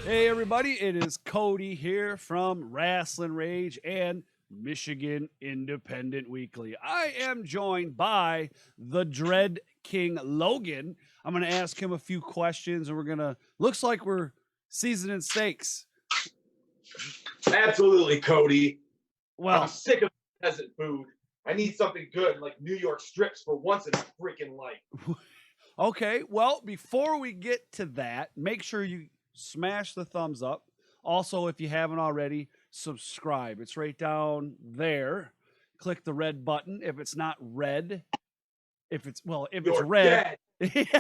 Hey everybody, it is Cody here from Rasslin Rage and Michigan Independent Weekly. I am joined by the Dread King Logan. I'm going to ask him a few questions, and looks like we're seasoning steaks. Absolutely, Cody. Well, I'm sick of peasant food. I need something good like New York strips for once in a freaking life. Okay, well, before we get to that, make sure you smash the thumbs up. Also, if you haven't already, subscribe. It's right down there. Click the red button. If it's not red, if it's red, if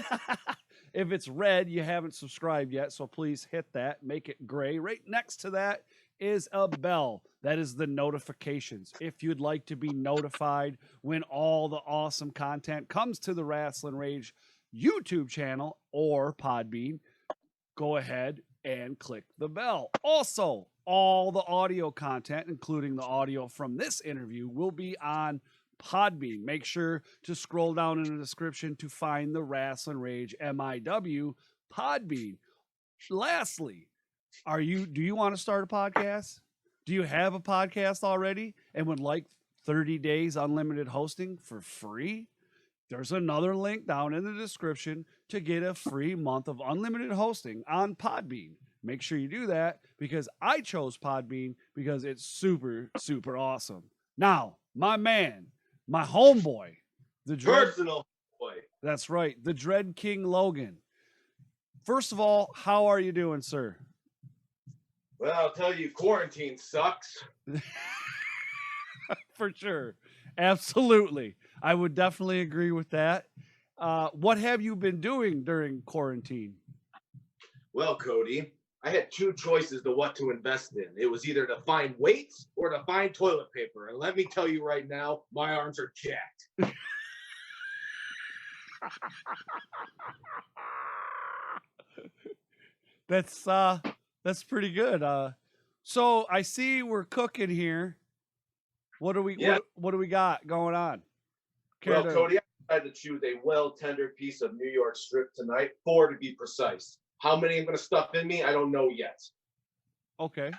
it's red, you haven't subscribed yet. So please hit that. Make it gray. Right next to that is a bell. That is the notifications. If you'd like to be notified when all the awesome content comes to the Rasslin Rage YouTube channel or Podbean, go ahead and click the bell. Also, all the audio content, including the audio from this interview, will be on Podbean. Make sure to scroll down in the description to find the Rasslin Rage MIW Podbean. Lastly, do you want to start a podcast? Do you have a podcast already and would like 30 days unlimited hosting for free? There's another link down in the description to get a free month of unlimited hosting on Podbean. Make sure you do that because I chose Podbean because it's super, super awesome. Now, my man, my homeboy, the Personal boy. That's right, the Dread King Logan. First of all, how are you doing, sir? Well, I'll tell you, quarantine sucks. For sure. Absolutely. I would definitely agree with that. What have you been doing during quarantine? Well, Cody, I had two choices to what to invest in. It was either to find weights or to find toilet paper. And let me tell you right now, my arms are jacked. That's pretty good. So I see we're cooking here. What do we got going on? Well, Cody, I tried to choose a well-tendered piece of New York strip tonight, 4 to be precise. How many I'm going to stuff in me, I don't know yet. Okay.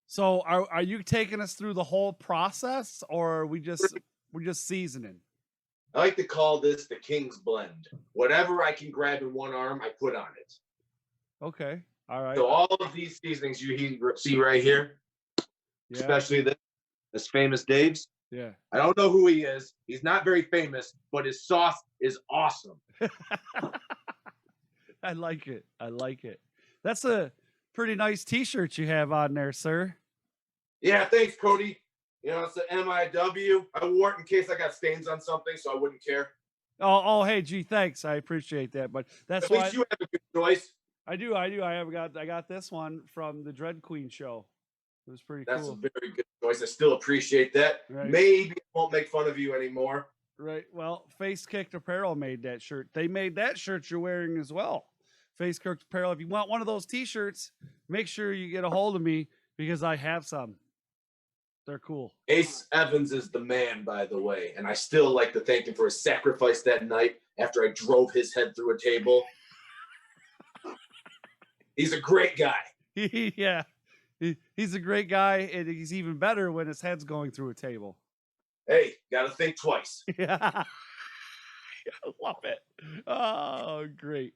So are you taking us through the whole process, or we're just seasoning? I like to call this the King's Blend. Whatever I can grab in one arm, I put on it. Okay. All right. So all of these seasonings you see right here, especially this famous Dave's. Yeah. I don't know who he is. He's not very famous, but his sauce is awesome. I like it. That's a pretty nice T-shirt you have on there, sir. Yeah, thanks, Cody. You know, it's an MIW. I wore it in case I got stains on something, so I wouldn't care. Oh, hey, gee, thanks. I appreciate that. But that's at least you have a good choice. I do. I got this one from the Dread Queen show. It was pretty cool. That's a very good choice. I still appreciate that. Right. Maybe I won't make fun of you anymore. Right. Well, Face Kicked Apparel made that shirt. They made that shirt you're wearing as well. Face Kicked Apparel. If you want one of those T-shirts, make sure you get a hold of me because I have some. They're cool. Ace Evans is the man, by the way, and I still like to thank him for his sacrifice that night after I drove his head through a table. He's a great guy. Yeah. He's a great guy, and he's even better when his head's going through a table. Hey, gotta think twice. Yeah. I love it. Oh, great.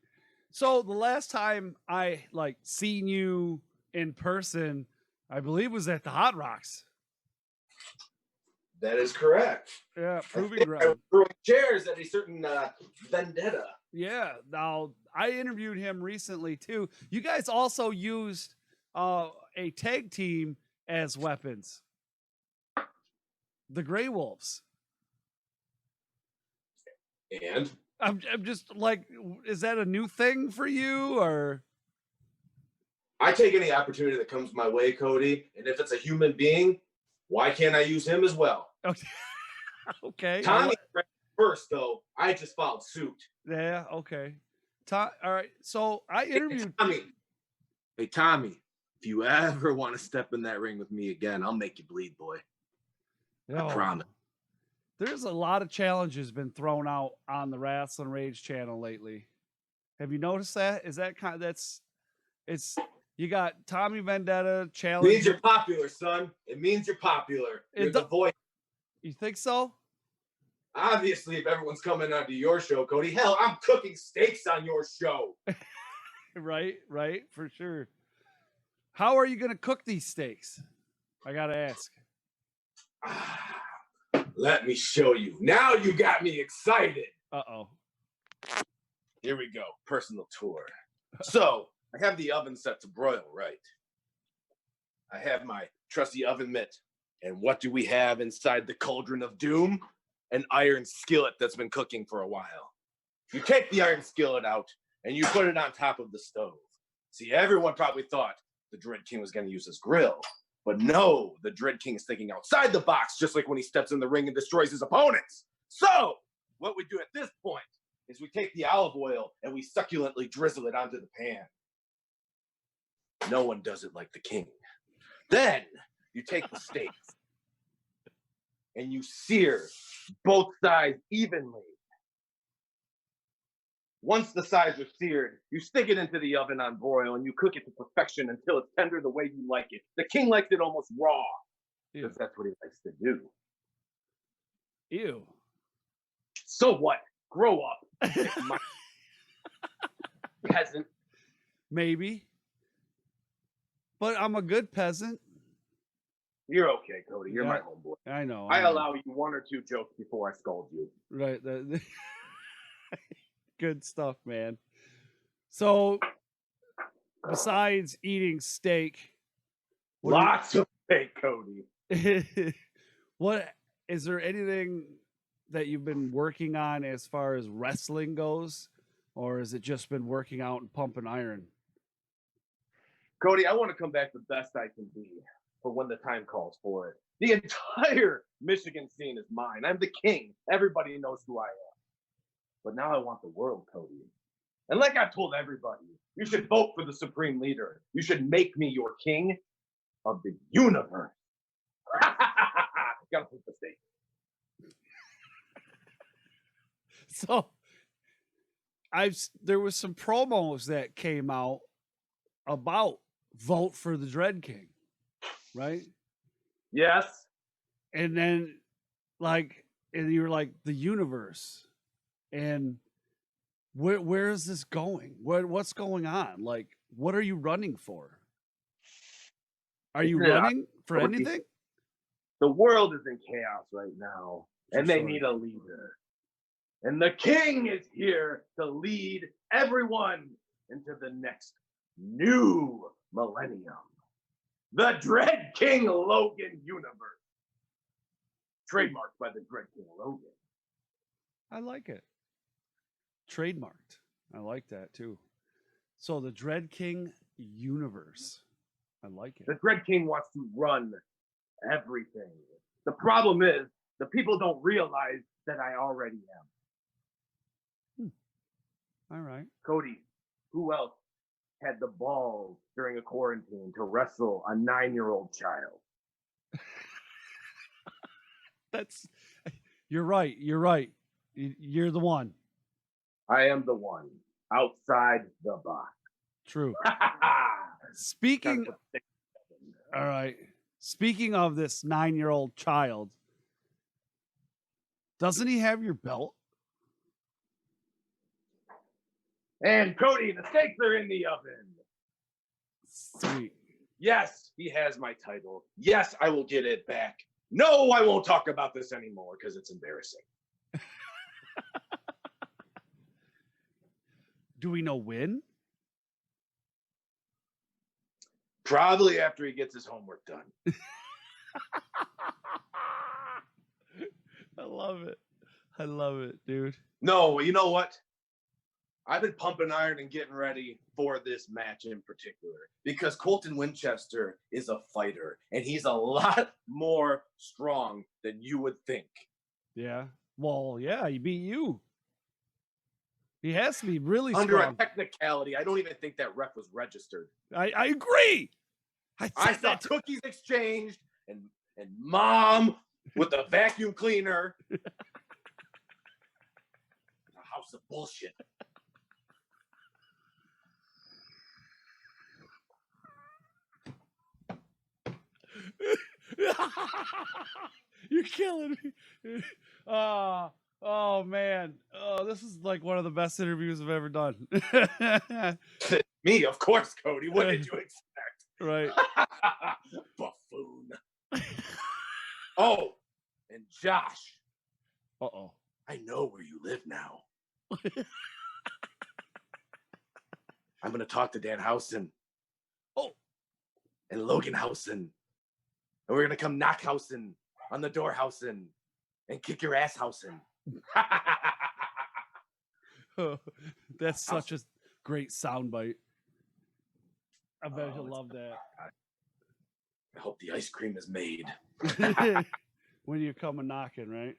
So the last time I seen you in person, I believe was at the Hot Rocks. That is correct. Yeah, proving ground. Throwing chairs at a certain vendetta. Yeah. Now I interviewed him recently too. You guys also used a tag team as weapons. The Grey Wolves. And I'm just like, is that a new thing for you, or? I take any opportunity that comes my way, Cody. And if it's a human being, why can't I use him as well? Okay. Tommy first, though. I just followed suit. Yeah. Okay. All right. So I interviewed Tommy. Hey, Tommy. If you ever want to step in that ring with me again, I'll make you bleed, boy. I promise. There's a lot of challenges been thrown out on the Rasslin Rage channel lately. Have you noticed that? Is that It's you got Tommy Vendetta It challenge. means you're popular, son. It means you're popular. You're the voice. You think so? Obviously, if everyone's coming onto your show, Cody, hell, I'm cooking steaks on your show. Right, for sure. How are you going to cook these steaks? I got to ask. Let me show you. Now you got me excited. Uh-oh. Here we go. Personal tour. So, I have the oven set to broil, right? I have my trusty oven mitt. And what do we have inside the cauldron of doom? An iron skillet that's been cooking for a while. You take the iron skillet out and you put it on top of the stove. See, everyone probably thought the Dread King was going to use his grill. But no, the Dread King is thinking outside the box, just like when he steps in the ring and destroys his opponents. So, what we do at this point is we take the olive oil and we succulently drizzle it onto the pan. No one does it like the king. Then, you take the steaks and you sear both sides evenly. Once the sides are seared, you stick it into the oven on broil and you cook it to perfection until it's tender the way you like it. The king likes it almost raw because that's what he likes to do. Ew. So what? Grow up. Peasant. Maybe. But I'm a good peasant. You're okay, Cody. You're my homeboy. I know. I allow you one or two jokes before I scold you. Right. Good stuff, man. So, besides eating steak, lots of steak, Cody. What is there anything that you've been working on as far as wrestling goes, or has it just been working out and pumping iron? Cody, I want to come back the best I can be for when the time calls for it. The entire Michigan scene is mine. I'm the king. Everybody knows who I am. But now I want the world, Cody. And like I've told everybody, you should vote for the supreme leader. You should make me your king of the universe. Gotta put the steak. So, there was some promos that came out about vote for the Dread King, right? Yes. And then, and you were like the universe, and where is this going? What's going on? Like, what are you running for? Are you running for anything? The world is in chaos right now, and they need a leader. And the king is here to lead everyone into the next new millennium. The Dread King Logan universe. Trademarked by the Dread King Logan. I like it. Trademarked. I like that too. So the Dread King universe. I like it. The Dread King wants to run everything. The problem is the people don't realize that I already am. All right. Cody, who else had the balls during a quarantine to wrestle a 9-year-old child? You're right. You're right. You're the one. I am the one outside the box. True. Speaking. All right. Speaking of this 9-year-old child, doesn't he have your belt? And Cody, the steaks are in the oven. Sweet. Yes, he has my title. Yes, I will get it back. No, I won't talk about this anymore because it's embarrassing. Do we know when? Probably after he gets his homework done. I love it. I love it, dude. No, you know what? I've been pumping iron and getting ready for this match in particular because Colton Winchester is a fighter and he's a lot more strong than you would think. Yeah. Well, yeah, he beat you. He has to be really Under strong. a technicality, I don't even think that ref was registered. I agree. I saw cookies exchanged and mom with a vacuum cleaner. A house of bullshit. You're killing me. Oh man. Oh, this is like one of the best interviews I've ever done. Me, of course, Cody. What did you expect? Right. Buffoon. Oh, and Josh. Uh-oh. I know where you live now. I'm going to talk to Dan Housen. Oh. And Logan Housen. And we're going to come knock Housen on the door Housen and kick your ass Housen. That's such a great soundbite. I bet you'll love that. I hope the ice cream is made. When you come a knocking, right?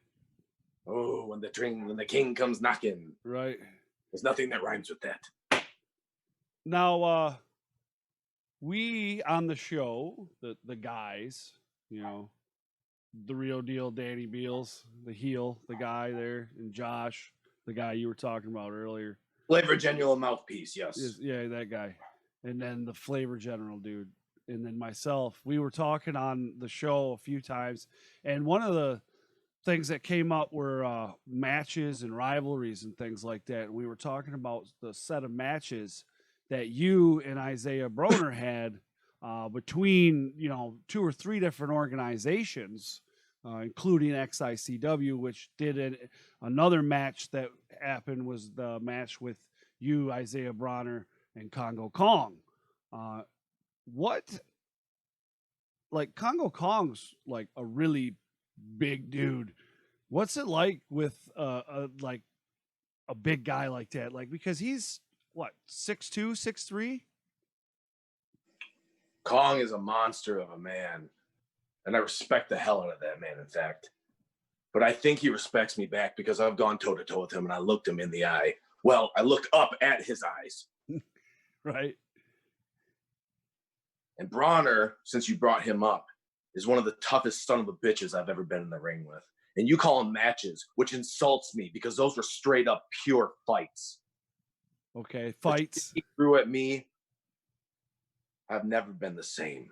Oh, when the king comes knocking. Right. There's nothing that rhymes with that. Now, we on the show, the guys, you know, the real deal, Danny Beals, the heel, the guy there, and Josh, the guy you were talking about earlier. Flavor Genuine Mouthpiece, yes. Yeah, that guy. And then the Flavor General dude. And then myself. We were talking on the show a few times. And one of the things that came up were matches and rivalries and things like that. And we were talking about the set of matches that you and Isaiah Broner had between, 2 or 3 different organizations, including XICW, which did another match that happened was the match with you, Isaiah Bronner, and Congo Kong. Congo Kong's like a really big dude. What's it like with a big guy like that? Like, because he's what, 6'2", 6'3"? Kong is a monster of a man, and I respect the hell out of that man, in fact. But I think he respects me back because I've gone toe-to-toe with him, and I looked him in the eye. Well, I looked up at his eyes. Right. And Bronner, since you brought him up, is one of the toughest son of a bitches I've ever been in the ring with. And you call them matches, which insults me because those were straight up pure fights. Okay, fights. He threw at me. I've never been the same.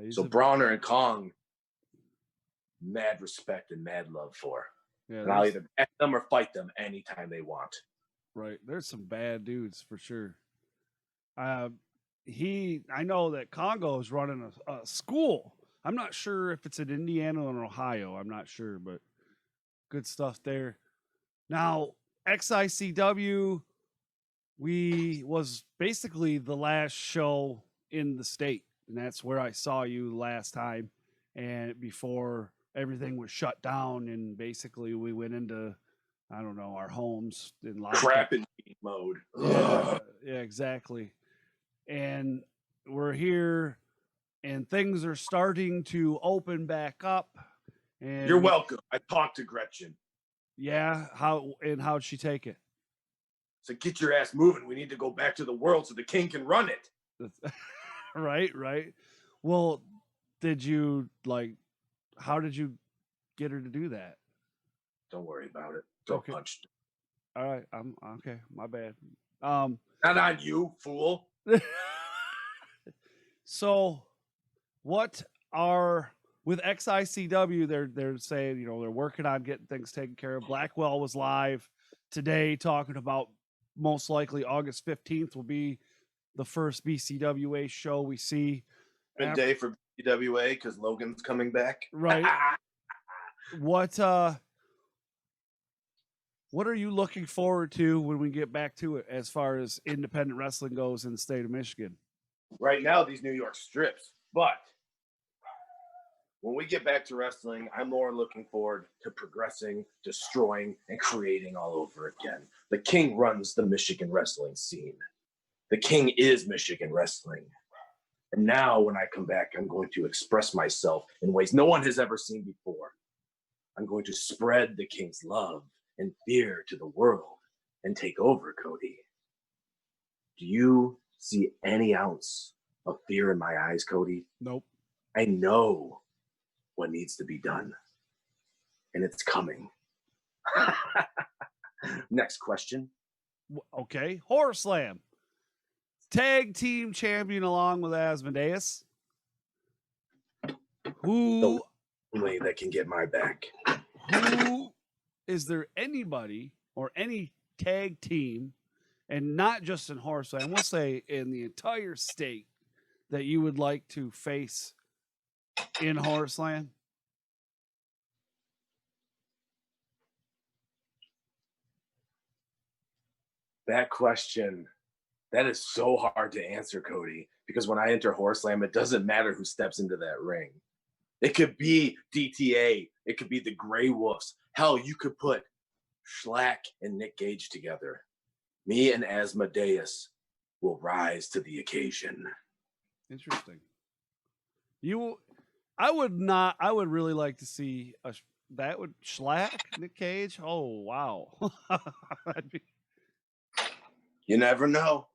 So Bronner and Kong, mad respect and mad love for. Yeah, and I'll either back them or fight them anytime they want. Right. There's some bad dudes for sure. I know that Congo is running a school. I'm not sure if it's in Indiana or Ohio. I'm not sure, but good stuff there. Now, XICW, was basically the last show in the state, and that's where I saw you last time. And before everything was shut down, and basically we went into, I don't know, our homes in crap in mode. Yeah, exactly. And we're here, and things are starting to open back up. And you're welcome. I talked to Gretchen. Yeah, how'd she take it? So get your ass moving. We need to go back to the world so the king can run it. Right. Well, how did you get her to do that? Don't worry about it. Don't punch. All right. I'm okay. My bad. Not on you, fool. So with XICW, they're saying, they're working on getting things taken care of. Blackwell was live today talking about most likely August 15th will be the first BCWA show we see. Good day for BCWA because Logan's coming back. Right. What are you looking forward to when we get back to it as far as independent wrestling goes in the state of Michigan? Right now, these New York strips. But when we get back to wrestling, I'm more looking forward to progressing, destroying, and creating all over again. The king runs the Michigan wrestling scene. The king is Michigan wrestling. And now when I come back, I'm going to express myself in ways no one has ever seen before. I'm going to spread the king's love and fear to the world and take over, Cody. Do you see any ounce of fear in my eyes, Cody? Nope. I know what needs to be done, and it's coming. Next question. Okay. Horror Slam. Tag team champion along with Asmodeus. Who only that can get my back. who is there anybody or any tag team, and not just in Horseland, we'll say in the entire state, that you would like to face in Horseland? That question, that is so hard to answer, Cody, because when I enter Horseland, it doesn't matter who steps into that ring. It could be DTA. It could be the Grey Wolves. Hell, you could put Schlack and Nick Gage together. Me and Asmodeus will rise to the occasion. Interesting. I would really like to see that would Schlack, Nick Cage. Oh wow. You never know.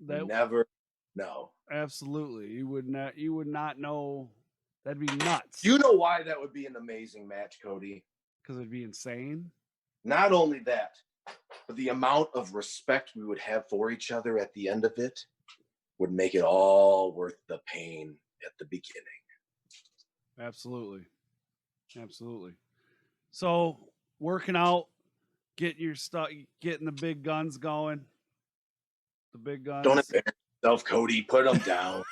That, never know. Absolutely. You would not know. That'd be nuts. You know why that would be an amazing match, Cody? Because it'd be insane. Not only that, but the amount of respect we would have for each other at the end of it would make it all worth the pain at the beginning. Absolutely. Absolutely. So working out, getting your stuff, getting the big guns going. The big guns. Don't embarrass yourself, Cody. Put them down.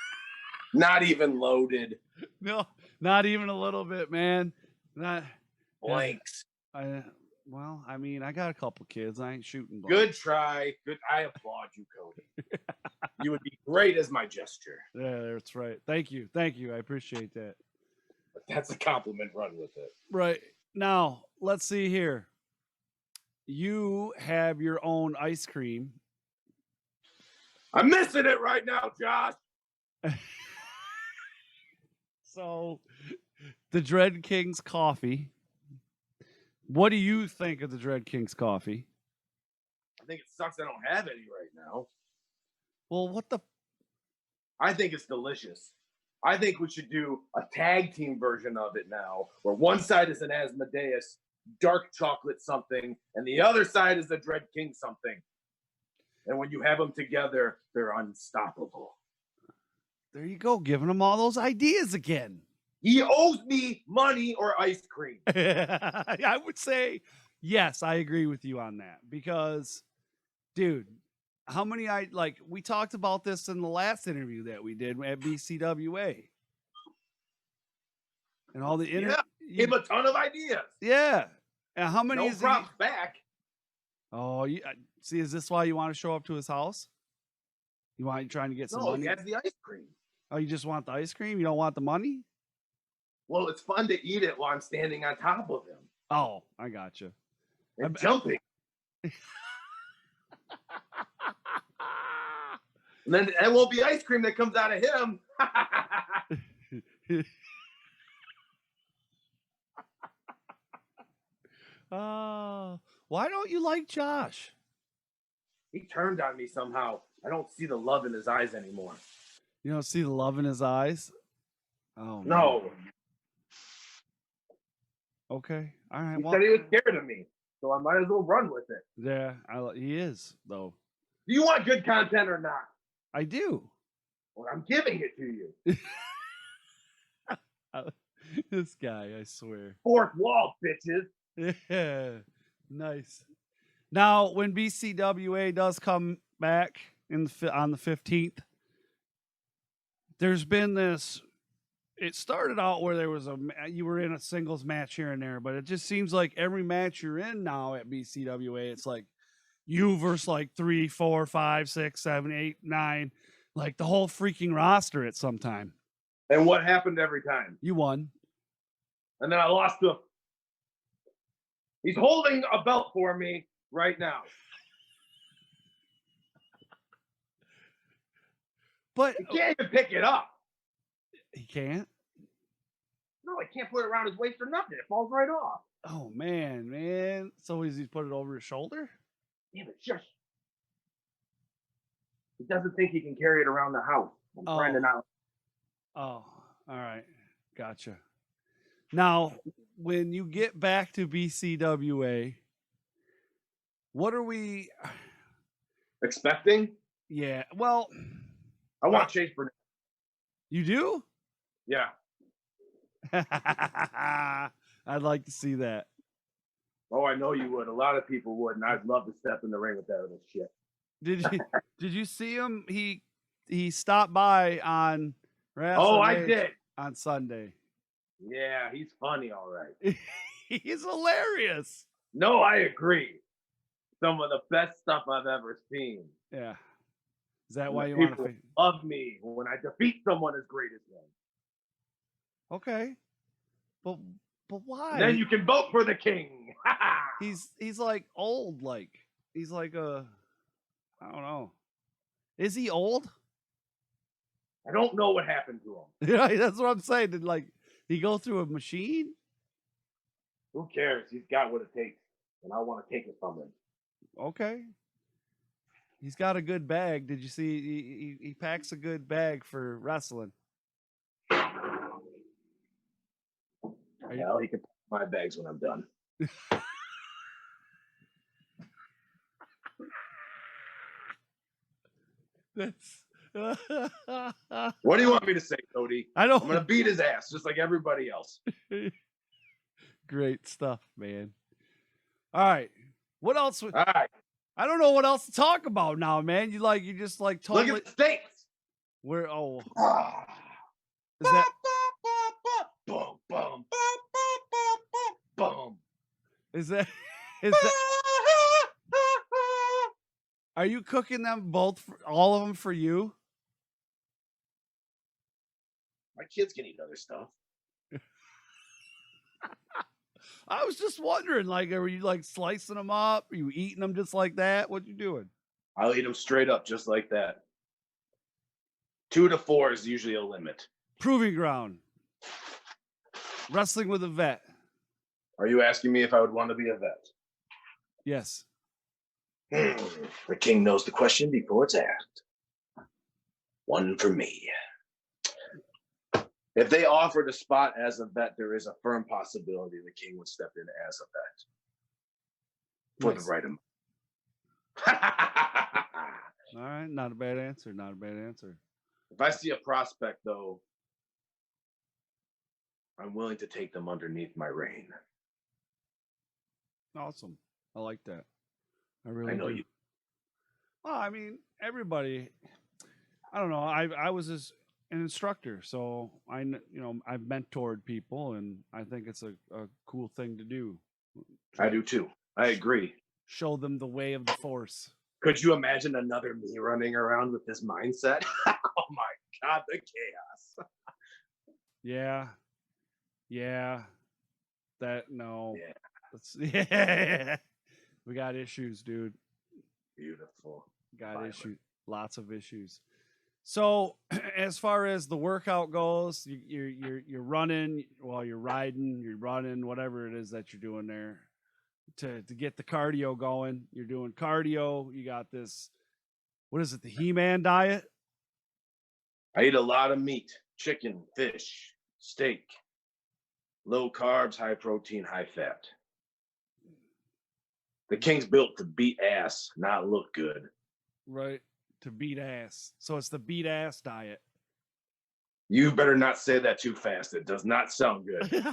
Not even loaded. No, not even a little bit, man. Not blanks. Well, I mean, I got a couple kids. I ain't shooting blanks. Good try. Good. I applaud you, Cody. You would be great as my gesture. Yeah, that's right. Thank you. Thank you. I appreciate that. But that's a compliment. Run with it. Right. Now, let's see here. You have your own ice cream. I'm missing it right now, Josh. So, the Dread King's coffee. What do you think of the Dread King's coffee? I think it sucks I don't have any right now. Well, what the? I think it's delicious. I think we should do a tag team version of it now, where one side is an Asmodeus dark chocolate something, and the other side is the Dread King something. And when you have them together, they're unstoppable. There you go, giving them all those ideas again. He owes me money or ice cream. I would say, yes, I agree with you on that. Because, dude, how many we talked about this in the last interview that we did at BCWA. And all the gave a ton of ideas. Yeah. And how many no props back? Oh, see, is this why you want to show up to his house? You trying to get some money? No, he has the ice cream. Oh, you just want the ice cream? You don't want the money? Well, it's fun to eat it while I'm standing on top of him. Oh, I got you. And jumping. And then it won't be ice cream that comes out of him. Why don't you like Josh? He turned on me somehow. I don't see the love in his eyes anymore. You don't see the love in his eyes? Oh, no. Man. Okay. All right. He said he was scared of me, so I might as well run with it. Yeah, he is, though. Do you want good content or not? I do. Well, I'm giving it to you. This guy, I swear. Fourth wall, bitches. Yeah. Nice. Now, when BCWA does come back on the 15th, there's been this. It started out where you were in a singles match here and there, but it just seems like every match you're in now at BCWA, it's like you versus like 3, 4, 5, 6, 7, 8, 9, like the whole freaking roster at some time. And what happened every time? You won. And then I lost to him. He's holding a belt for me right now. But he can't even pick it up. He can't? No, he can't put it around his waist or nothing. It falls right off. Oh, man. So he's put it over his shoulder? Yeah, but shush. He doesn't think he can carry it around the house. I'm trying to not. Oh, all right. Gotcha. Now, when you get back to BCWA, what are we expecting? Yeah. Well, I want Chase Burnett. You do? Yeah. I'd like to see that. Oh, I know you would. A lot of people would, and I'd love to step in the ring with that little shit. Did you see him? He stopped by on Oh, Rasslin I Rage did. on Sunday. Yeah, he's funny, all right. He's hilarious. No, I agree. Some of the best stuff I've ever seen. Yeah. Is that why you People want to? love me when I defeat someone as great as him. Okay, but why? And then you can vote for the king. he's like old, like he's like a, I don't know. Is he old? I don't know what happened to him. Yeah, that's what I'm saying. Did like he go through a machine? Who cares? He's got what it takes, and I want to take it from him. Okay. He's got a good bag. Did you see? He packs a good bag for wrestling. Well, he can pack my bags when I'm done. That's. What do you want me to say, Cody? I don't. I'm gonna beat his ass just like everybody else. Great stuff, man. All right. What else? All right. I don't know what else to talk about now, man. You just like totally. Look at the stakes. Where? Oh. Is that? Boom, boom, boom. Is that? Are you cooking them both? All of them for you? My kids can eat other stuff. I was just wondering, like, are you like slicing them up? Are you eating them just like that? What you doing? I'll eat them straight up, just like that. 2 to 4 is usually a limit. Proving ground. Wrestling with a vet. Are you asking me if I would want to be a vet? Yes. The king knows the question before it's asked. One for me. If they offered a spot as a vet, there is a firm possibility the king would step in as a vet. For the right amount. All right, not a bad answer. Not a bad answer. If I see a prospect, though, I'm willing to take them underneath my reign. Awesome. I like that. I really know do. You. Well, I mean, everybody. I don't know. I was an instructor, so I've mentored people, and I think it's a cool thing to do. I do too. I agree. Show them the way of the force. Could you imagine another me running around with this mindset? Oh my God, the chaos. Yeah. No. Yeah. Yeah. We got issues, dude. Beautiful. Got issues. Lots of issues. So, as far as the workout goes, you're running while you're riding, you're running, whatever it is that you're doing there to get the cardio going. You're doing cardio. You got this. What is it? The He-Man diet? I eat a lot of meat, chicken, fish, steak, low carbs, high protein, high fat. The king's built to beat ass, not look good. Right. To beat ass. So it's the beat ass diet. You better not say that too fast. It does not sound good.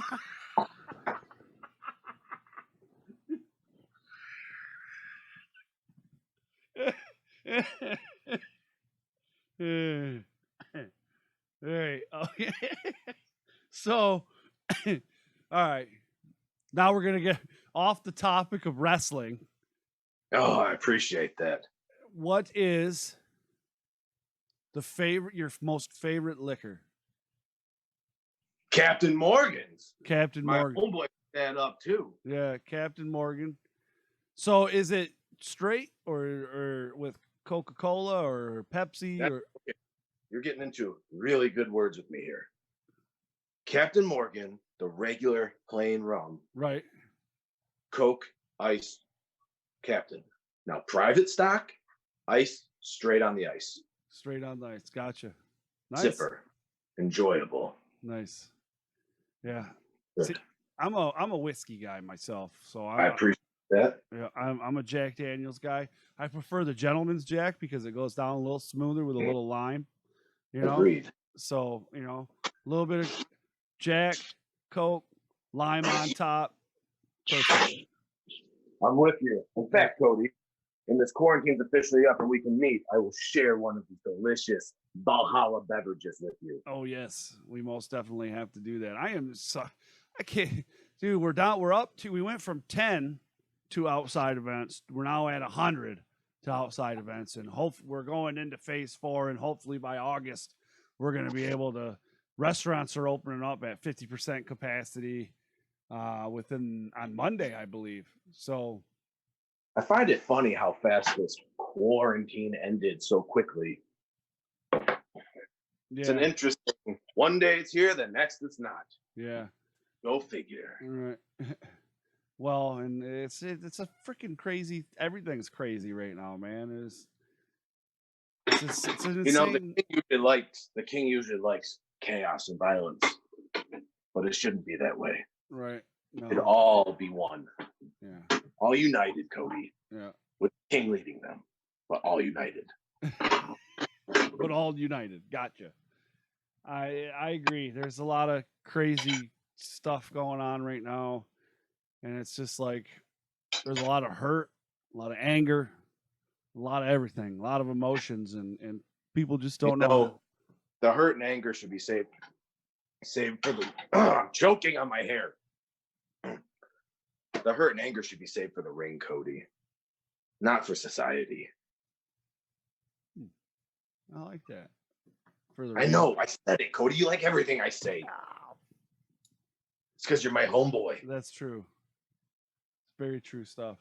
All right. Okay. So, all right. Now we're gonna get off the topic of wrestling. Oh, I appreciate that. What is your most favorite liquor? Captain Morgan's. Captain Morgan. My homeboy stand up too. Yeah, Captain Morgan. So is it straight or with Coca-Cola or Pepsi? Or okay. You're getting into really good words with me here. Captain Morgan, the regular plain rum. Right. Coke, ice, Captain. Now, private stock, ice, straight on the ice. Straight on the ice. Gotcha. Nice. Zipper. Enjoyable. Nice. Yeah. See, I'm a whiskey guy myself, so I appreciate that. Yeah, I'm a Jack Daniels guy. I prefer the Gentleman's Jack because it goes down a little smoother with a little lime. You know. Agreed. So a little bit of Jack, Coke, lime on top. Perfect. I'm with you. In fact, Cody, when this quarantine's officially up and we can meet, I will share one of these delicious Valhalla beverages with you. Oh yes, we most definitely have to do that. I can't, dude. We're up to. We went from 10 to outside events. We're now at 100 to outside events, and we're going into phase 4, and hopefully by August we're going to be able to. Restaurants are opening up at 50% capacity on Monday, I believe. So I find it funny how fast this quarantine ended so quickly. Yeah. It's an interesting. One day it's here, the next it's not. Yeah. Go figure. All right. Well, and it's a freaking crazy. Everything's crazy right now, man. It's an insane. You know, the king usually likes chaos and violence, but it shouldn't be that way. Right. No. It'd all be one. Yeah. All united, Cody. Yeah. With the king leading them, but all united. But all united. Gotcha. I agree. There's a lot of crazy stuff going on right now, and it's just like there's a lot of hurt, a lot of anger, a lot of everything, a lot of emotions, and people just don't know. The hurt and anger should be saved for the. I'm choking on my hair. The hurt and anger should be saved for the ring, Cody, not for society. I like that. I know. I said it, Cody. You like everything I say. It's because you're my homeboy. That's true. It's very true stuff.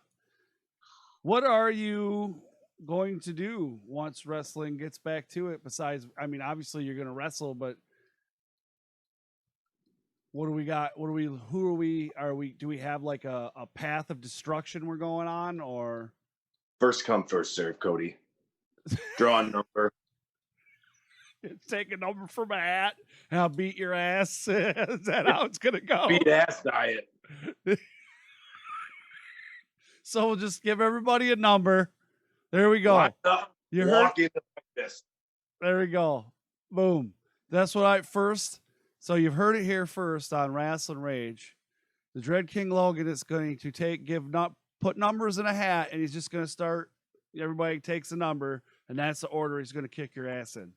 What are you going to do once wrestling gets back to it? Besides, I mean, obviously you're going to wrestle, but what do we got? Who are we? Do we have like a path of destruction we're going on, or first come, first serve, Cody? Draw a number. Take a number from a hat and I'll beat your ass. Is that how it's going to go? Beat ass diet. So we'll just give everybody a number. There we go. You heard? There we go. Boom. That's what first. So you've heard it here first on Rasslin Rage. The Dread King Logan is going to put numbers in a hat, and he's just going to start. Everybody takes a number, and that's the order he's going to kick your ass in.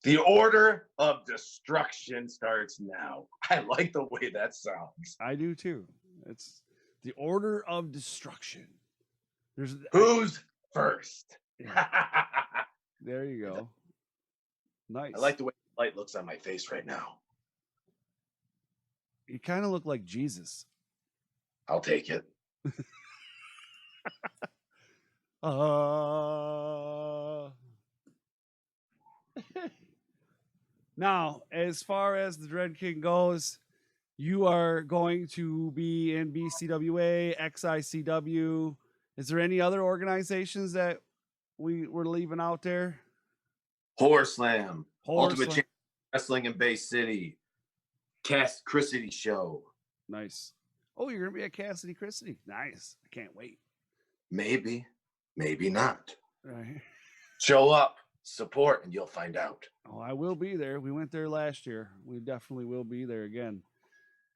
The order of destruction starts now. I like the way that sounds. I do too. It's the order of destruction. Who's first? There you go. Nice. I like the way the light looks on my face right now. You kind of look like Jesus. I'll take it. Now, as far as the Dread King goes, you are going to be in BCWA, XICW. Is there any other organizations that we're leaving out there? Horror Slam, Ultimate Champion Wrestling in Bay City, Cassidy Show. Nice. Oh, you're going to be at Cassidy Christie. Nice. I can't wait. Maybe not. Right. Show up, support, and you'll find out. Oh, I will be there. We went there last year. We definitely will be there again.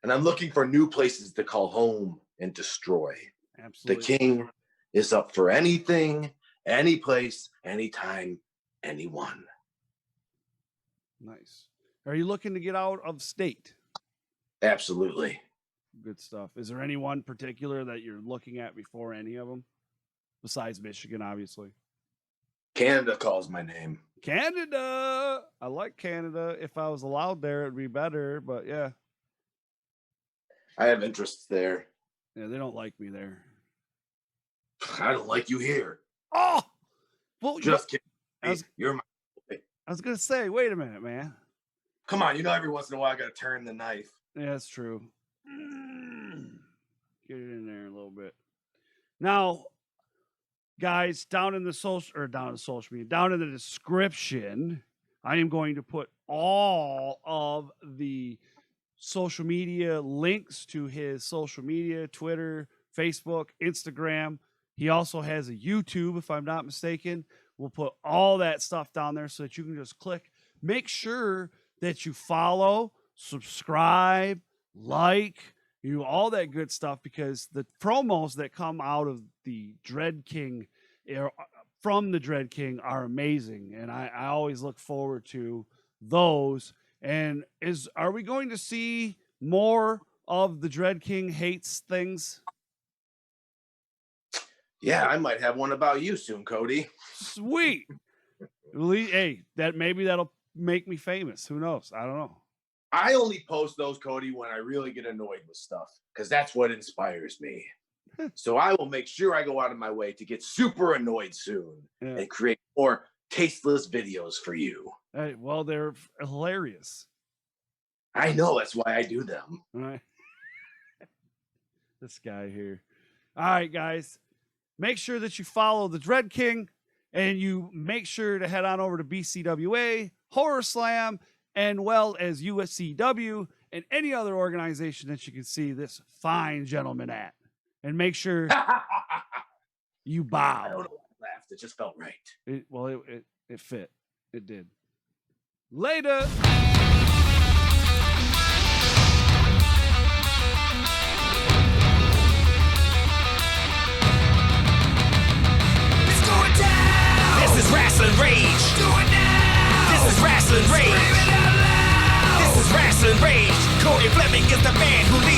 And I'm looking for new places to call home and destroy. Absolutely. The king is up for anything, any place, anytime, anyone. Nice. Are you looking to get out of state? Absolutely. Good stuff. Is there any one particular that you're looking at before any of them? Besides Michigan, obviously. Canada calls my name. Canada. I like Canada. If I was allowed there, it'd be better. But yeah. I have interests there. Yeah, they don't like me there. I don't like you here. Oh! Well, just kidding. You're my boy. I was going to say, wait a minute, man. Come on. You know, every once in a while, I got to turn the knife. Yeah, that's true. Get it in there a little bit. Now, guys, down in the description, I am going to put all of the social media links to his social media, Twitter, Facebook, Instagram. He also has a YouTube, if I'm not mistaken. We'll put all that stuff down there so that you can just click. Make sure that you follow, subscribe, all that good stuff, because the promos that come out of the Dread King from the Dread King are amazing, and I always look forward to those. And are we going to see more of the Dread King hates things? Yeah, I might have one about you soon, Cody. Sweet. Hey, that'll make me famous. Who knows? I don't know. I only post those, Cody, when I really get annoyed with stuff, because that's what inspires me. So I will make sure I go out of my way to get super annoyed soon and create more tasteless videos for you. Hey, well, they're hilarious. I know, that's why I do them. All right. This guy here. All right, guys. Make sure that you follow the Dread King, and you make sure to head on over to BCWA, Horror Slam, and well as USCW and any other organization that you can see this fine gentleman at. And make sure you bow. I don't know why I laughed. It just felt right. It fit. It did. Later. This is Rasslin Rage. Do it now. This is Rasslin Rage. Scream it out loud. This is Rasslin Rage. Cody Fleming is the man who leads